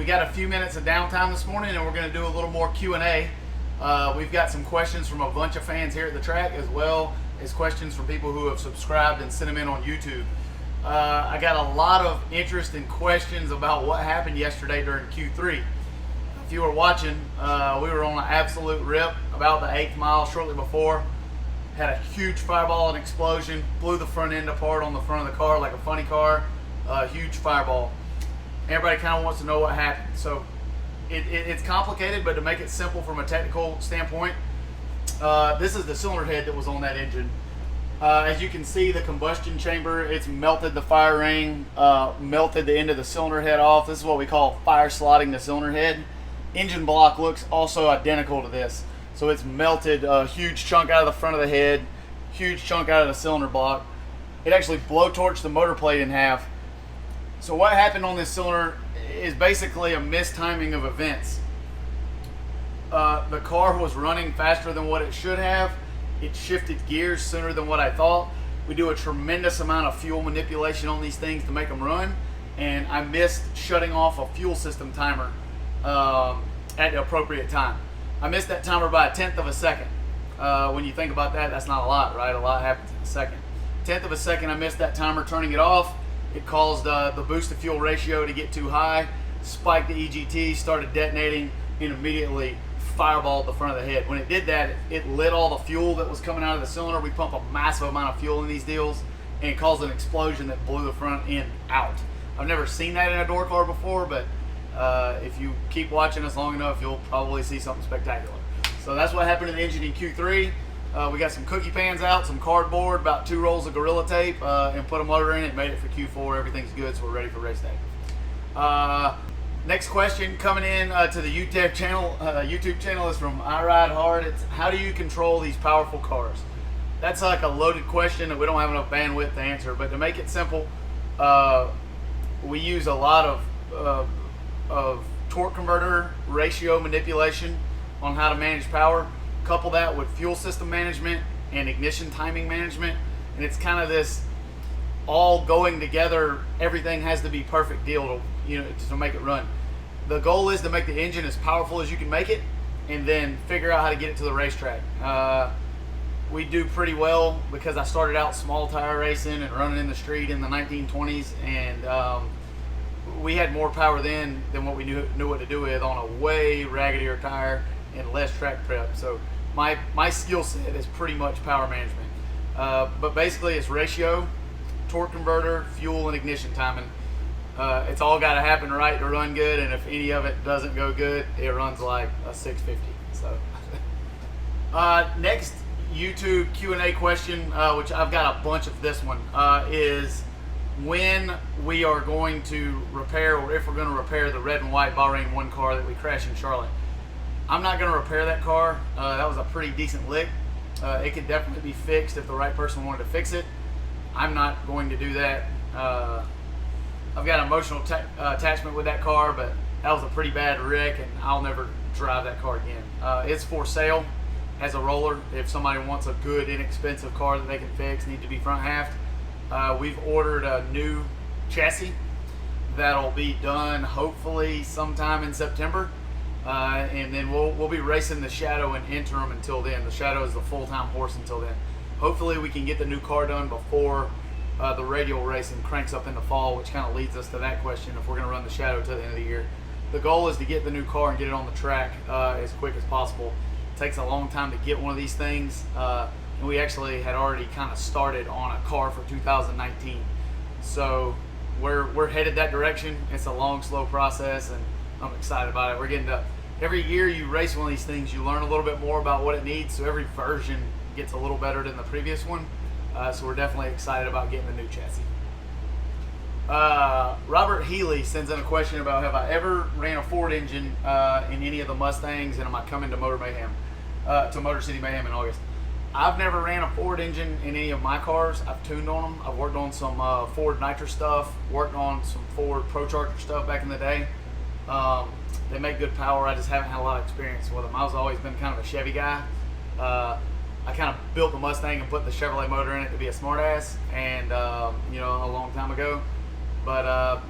got a few minutes of downtime this morning, and we're going to do a little more Q&A. We've got some questions from a bunch of fans here at the track, as well as questions from people who have subscribed and sent them in on YouTube. I got a lot of interest in questions about what happened yesterday during Q3. If you were watching, we were on an absolute rip about the 8th mile shortly before. Had a huge fireball and explosion, blew the front end apart on the front of the car like a funny car. Huge fireball. Everybody kind of wants to know what happened. So it's complicated, but to make it simple from a technical standpoint, this is the cylinder head that was on that engine. As you can see, the combustion chamber, it's melted the fire ring, melted the end of the cylinder head off. This is what we call fire slotting the cylinder head. Engine block looks also identical to this. So it's melted a huge chunk out of the front of the head, huge chunk out of the cylinder block. It actually blowtorched the motor plate in half. So what happened on this cylinder is basically a mistiming of events. The car was running faster than what it should have. It shifted gears sooner than what I thought. We do a tremendous amount of fuel manipulation on these things to make them run, and I missed shutting off a fuel system timer at the appropriate time. I missed that timer by 1/10 of a second. When you think about that, that's not a lot, right? A lot happens in a second. 1/10 of a second, I missed that timer turning it off. It caused the boost to fuel ratio to get too high, spiked the EGT, started detonating, and immediately fireballed the front of the head. When it did that, it lit all the fuel that was coming out of the cylinder. We pump a massive amount of fuel in these deals, and it caused an explosion that blew the front end out. I've never seen that in a door car before, but if you keep watching us long enough, you'll probably see something spectacular. So that's what happened to the engine in Q3. We got some cookie pans out, some cardboard, about 2 rolls of Gorilla Tape, and put a motor in it. Made it for Q4. Everything's good, so we're ready for race day. Next question coming in to the YouTube channel is from I Ride Hard. It's, how do you control these powerful cars? That's like a loaded question that we don't have enough bandwidth to answer. But to make it simple, we use a lot of torque converter ratio manipulation on how to manage power. Couple that with fuel system management and ignition timing management, and it's kind of this all going together. Everything has to be perfect deal to make it run. The goal is to make the engine as powerful as you can make it, and then figure out how to get it to the racetrack. We do pretty well because I started out small tire racing and running in the street in the 1920s, and we had more power then than what we knew what to do with on a way raggedier tire and less track prep. So my skill set is pretty much power management. But basically it's ratio, torque converter, fuel, and ignition timing. It's all got to happen right to run good, and if any of it doesn't go good, it runs like a 650. So next YouTube Q&A question, which I've got a bunch of this one, is when we are going to repair, or if we're going to repair, the red and white Bahrain 1 car that we crashed in Charlotte. I'm not going to repair that car. That was a pretty decent lick. It could definitely be fixed if the right person wanted to fix it. I'm not going to do that. I've got an emotional attachment with that car, but that was a pretty bad wreck, and I'll never drive that car again. It's for sale as a roller. If somebody wants a good, inexpensive car that they can fix, need to be front halved. We've ordered a new chassis that'll be done hopefully sometime in September. And then we'll be racing the Shadow in interim until then. The Shadow is the full-time horse until then. Hopefully we can get the new car done before the radial racing cranks up in the fall, which kind of leads us to that question, if we're going to run the Shadow to the end of the year. The goal is to get the new car and get it on the track as quick as possible. It takes a long time to get one of these things, and we actually had already kind of started on a car for 2019. So we're headed that direction. It's a long, slow process, and I'm excited about it. We're getting to, every year you race one of these things, you learn a little bit more about what it needs, so every version gets a little better than the previous one. So we're definitely excited about getting the new chassis. Robert Healy sends in a question about, have I ever ran a Ford engine in any of the Mustangs, and am I coming to Motor City Mayhem in August? I've never ran a Ford engine in any of my cars. I've tuned on them. I've worked on some Ford NITRO stuff, worked on some Ford ProCharger stuff back in the day. They make good power. I just haven't had a lot of experience with them. I've always been kind of a Chevy guy. I kind of built the Mustang and put the Chevrolet motor in it to be a smartass, and a long time ago. But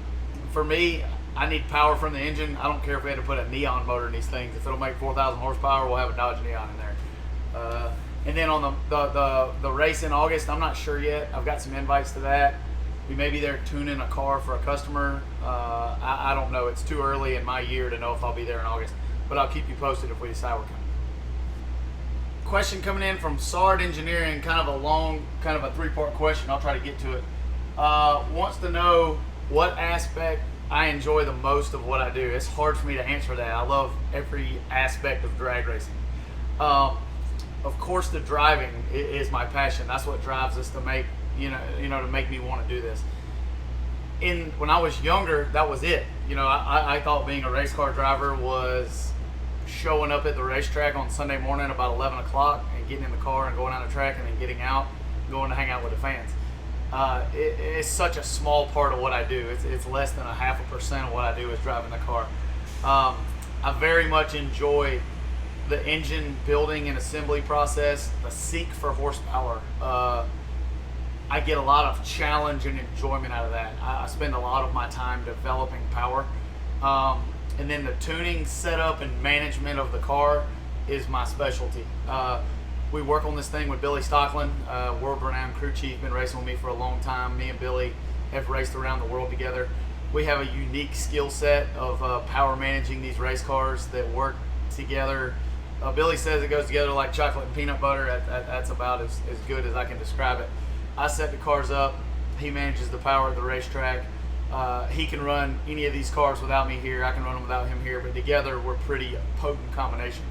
for me, I need power from the engine. I don't care if we had to put a neon motor in these things. If it'll make 4,000 horsepower, we'll have a Dodge Neon in there. And then on the race in August, I'm not sure yet. I've got some invites to that. We may be there tuning a car for a customer. I don't know. It's too early in my year to know if I'll be there in August. But I'll keep you posted if we decide we're coming. Question coming in from Sard Engineering, kind of a long, kind of a three-part question. I'll try to get to it. Wants to know what aspect I enjoy the most of what I do. It's hard for me to answer that. I love every aspect of drag racing. Of course, the driving is my passion. That's what drives us to make, to make me want to do this. When I was younger, that was it. I thought being a race car driver was showing up at the racetrack on Sunday morning about 11 o'clock and getting in the car and going on the track and then getting out, going to hang out with the fans. It's such a small part of what I do. It's less than 0.5% of what I do is driving the car. I very much enjoy the engine building and assembly process, the seek for horsepower. I get a lot of challenge and enjoyment out of that. I spend a lot of my time developing power. And then the tuning, setup, and management of the car is my specialty. We work on this thing with Billy Stocklin, world-renowned crew chief, been racing with me for a long time. Me and Billy have raced around the world together. We have a unique skill set of power managing these race cars that work together. Billy says it goes together like chocolate and peanut butter. That's about as good as I can describe it. I set the cars up. He manages the power at the racetrack. He can run any of these cars without me here. I can run them without him here, but together we're pretty potent combination.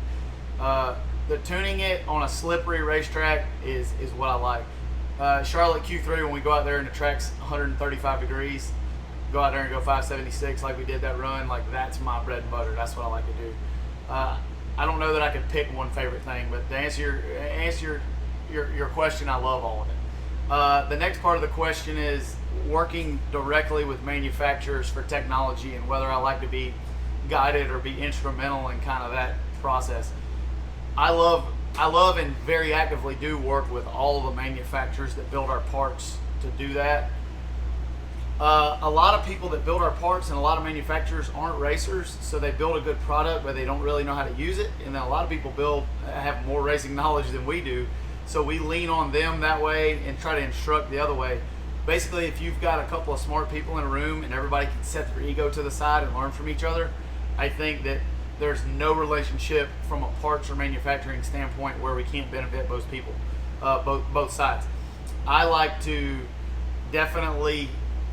The tuning it on a slippery racetrack is what I like. Charlotte Q3, when we go out there and the track's 135 degrees, go out there and go 576 like we did that run, like that's my bread and butter. That's what I like to do. I don't know that I could pick one favorite thing, but to answer your question, I love all of it. The next part of the question is working directly with manufacturers for technology and whether I like to be guided or be instrumental in kind of that process. I love and very actively do work with all the manufacturers that build our parts to do that. A lot of people that build our parts and a lot of manufacturers aren't racers, so they build a good product but they don't really know how to use it. And then a lot of people have more racing knowledge than we do, so we lean on them that way and try to instruct the other way. Basically, if you've got a couple of smart people in a room and everybody can set their ego to the side and learn from each other, I think that there's no relationship from a parts or manufacturing standpoint where we can't benefit both people, both sides. I like to definitely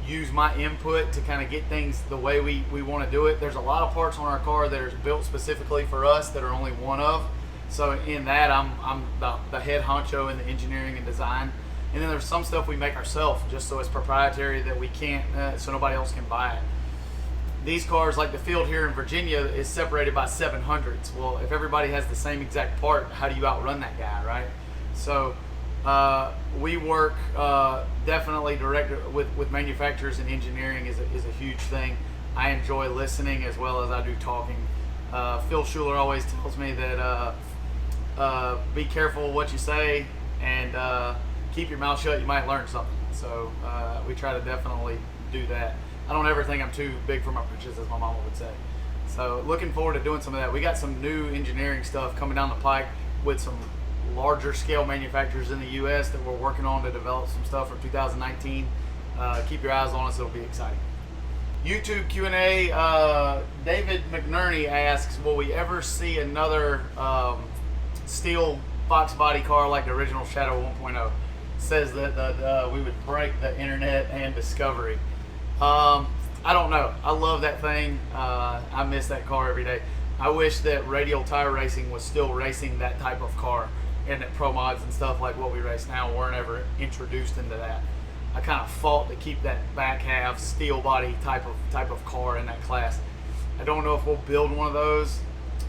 use my input to kind of get things the way we want to do it. There's a lot of parts on our car that are built specifically for us that are only one of. So in that, I'm the head honcho in the engineering and design. And then there's some stuff we make ourselves just so it's proprietary that we can't, so nobody else can buy it. These cars, like the field here in Virginia, is separated by 700s. Well, if everybody has the same exact part, how do you outrun that guy, right? So we work definitely direct with manufacturers, and engineering is a huge thing. I enjoy listening as well as I do talking. Phil Schuler always tells me that be careful what you say and keep your mouth shut, you might learn something. So we try to definitely do that. I don't ever think I'm too big for my britches, as my mama would say. So looking forward to doing some of that. We got some new engineering stuff coming down the pike with some larger scale manufacturers in the US that we're working on to develop some stuff for 2019. Keep your eyes on us, it'll be exciting. YouTube Q&A, David McNerney asks, will we ever see another steel Fox body car like the original Shadow 1.0? Says that we would break the internet and Discovery. I don't know. I love that thing. I miss that car every day. I wish that radial tire racing was still racing that type of car, and that pro mods and stuff like what we race now weren't ever introduced into that. I kind of fought to keep that back half steel body type of car in that class. I don't know if we'll build one of those.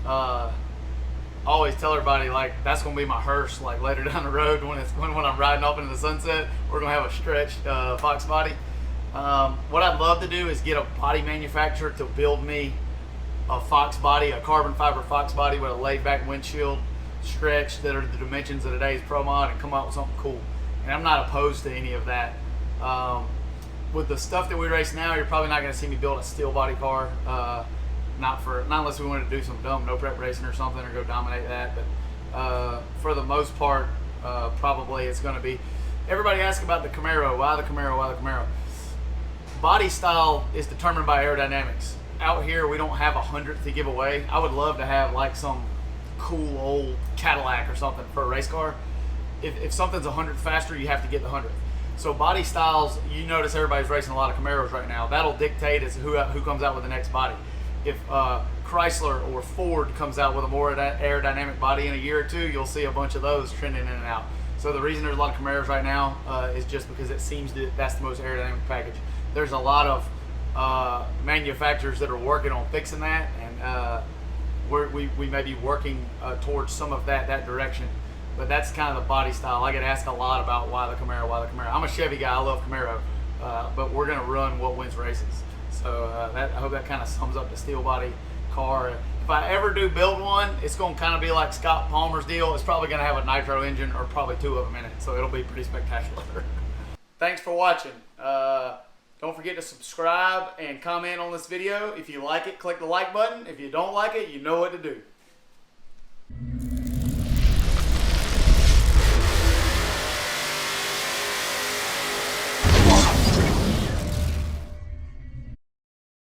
I always tell everybody, like, that's gonna be my hearse, like later down the road when I'm riding off into the sunset, we're gonna have a stretched Fox body. What I'd love to do is get a body manufacturer to build me a Fox body, a carbon fiber Fox body with a laid back windshield, stretched, that are the dimensions of today's Pro Mod, and come out with something cool. And I'm not opposed to any of that. with the stuff that we race now, you're probably not going to see me build a steel body car. Not unless we wanted to do some dumb no prep racing or something, or go dominate that. But for the most part, probably it's going to be. Everybody asks about the Camaro. Why the Camaro? Why the Camaro? Body style is determined by aerodynamics. Out here, we don't have 100th to give away. I would love to have like some cool old Cadillac or something for a race car. If something's 100th faster, you have to get the 100th. So body styles, you notice everybody's racing a lot of Camaros right now. That'll dictate as who comes out with the next body. If Chrysler or Ford comes out with a more aerodynamic body in a year or two, you'll see a bunch of those trending in and out. So the reason there's a lot of Camaros right now is just because it seems that that's the most aerodynamic package. There's a lot of manufacturers that are working on fixing that, and we may be working towards some of that direction. But that's kind of the body style. I get asked a lot about why the Camaro, why the Camaro. I'm a Chevy guy, I love Camaro, but we're gonna run what wins races. So I hope that kind of sums up the steel body car. If I ever do build one, it's gonna kind of be like Scott Palmer's deal. It's probably gonna have a nitro engine, or probably 2 of them in it. So it'll be pretty spectacular. Thanks for watching. Don't forget to subscribe and comment on this video. If you like it, click the like button. If you don't like it, you know what to do.